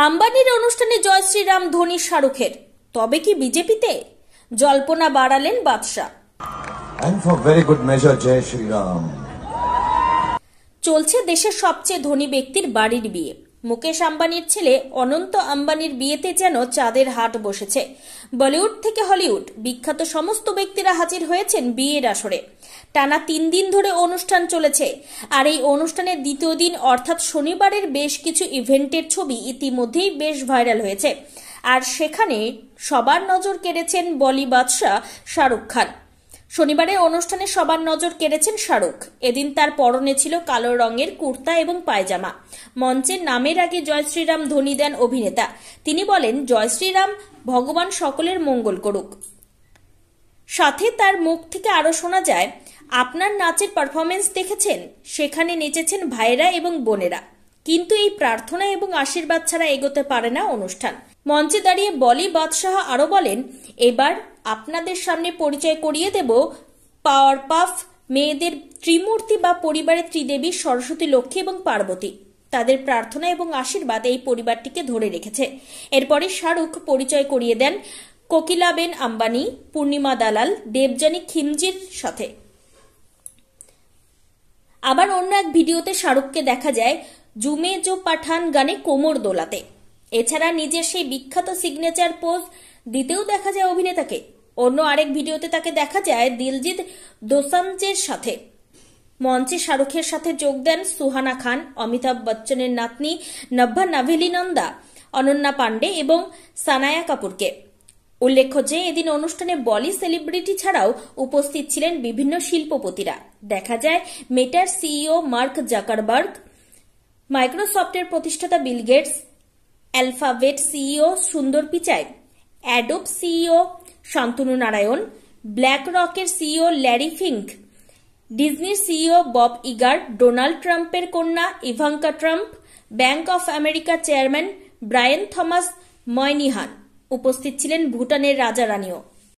আম্বানির অনুষ্ঠানে জয় শ্রীরাম ধোনি শাহরুখের, তবে কি বিজেপিতে? জল্পনা বাড়ালেন বাদশা। And for very good measure, Jai Shri Ram. চলছে দেশের সবচেয়ে ধনী ব্যক্তির বাড়ির বিয়ে। মুকেশ আম্বানির ছেলে অনন্ত আম্বানির বিয়েতে যেন চাঁদের হাট বসেছে। বলিউড থেকে হলিউড বিখ্যাত সমস্ত ব্যক্তিরা হাজির হয়েছেন বিয়ের আসরে। টানা 3 দিন ধরে অনুষ্ঠান চলেছে। আর এই অনুষ্ঠানের দ্বিতীয় দিন অর্থাৎ শনিবারের বেশ কিছু ইভেন্টের ছবি ইতিমধ্যেই বেশ ভাইরাল হয়েছে। আর সেখানে সবার নজর কেড়েছেন বলি বাদশা শাহরুখ খান। শনিবারের অনুষ্ঠানে সবার নজর কেড়েছেন শাহরুখ। এদিন তার পরনে ছিল কালো রঙের কুর্তা এবং পায়জামা। মঞ্চে নামের আগে জয় শ্রীরাম ধ্বনি দেন অভিনেতা। তিনি বলেন, জয় শ্রীরাম, ভগবান সকলের মঙ্গল করুক। সাথে তার মুখ থেকে আরো শোনা যায়, আপনার নাচের পারফরমেন্স দেখেছেন, সেখানে নেচেছেন ভাইরা এবং বোনেরা, কিন্তু এই প্রার্থনা এবং আশীর্বাদ ছাড়া এগোতে পারে না অনুষ্ঠান। মঞ্চে দাঁড়িয়ে বলি বাদশাহ আরো বলেন, এবার আপনাদের সামনে পরিচয় করিয়ে দেব পাওয়ার পাফ মেয়েদের ত্রিমূর্তি বা পরিবারের ত্রিদেবী সরস্বতী, লক্ষ্মী এবং পার্বতী। তাদের প্রার্থনা এবং আশীর্বাদ এই পরিবারটিকে ধরে রেখেছে। এরপরে শাহরুখ পরিচয় করিয়ে দেন কোকিলাবেন আম্বানি, পূর্ণিমা দালাল, দেবযানী খিমজির সাথে। আবার অন্য এক ভিডিওতে শাহরুখকে দেখা যায় জুমে জো পাঠান গানে কোমর দোলাতে। এছাড়া নিজের সেই বিখ্যাত সিগনেচার পোজ দিতেও দেখা যায় অভিনেতাকে। অন্য আরেক ভিডিওতে তাকে দেখা যায় দিলজিৎ দোসাঞ্জের সাথে। মঞ্চে শাহরুখের সাথে যোগ দেন সুহানা খান, অমিতাভ বচ্চনের নাতনি নভ্যা নাভেলি নন্দা, অনন্যা পান্ডে এবং সানায়া কাপুরকে। উল্লেখ্য যে এদিন অনুষ্ঠানে বলি সেলিব্রিটি ছাড়াও উপস্থিত ছিলেন বিভিন্ন শিল্পপতিরা। দেখা যায় মেটার সিইও মার্ক জাকারবার্গ, মাইক্রোসফটের প্রতিষ্ঠাতা Bill Gates, Alphabet CEO Sundar Pichai, Adobe CEO Shantanu Narayan, black রকের সিইও ল্যারি ফিঙ্ক, ডিজনির সিইও বব ইগার, ডোনাল্ড ট্রাম্পের কন্যা ইভাঙ্কা ট্রাম্প, ব্যাংক অফ আমেরিকার চেয়ারম্যান ব্রায়ান থমাস ময়নিহান। উপস্থিত ছিলেন ভুটানের রাজা রানীও।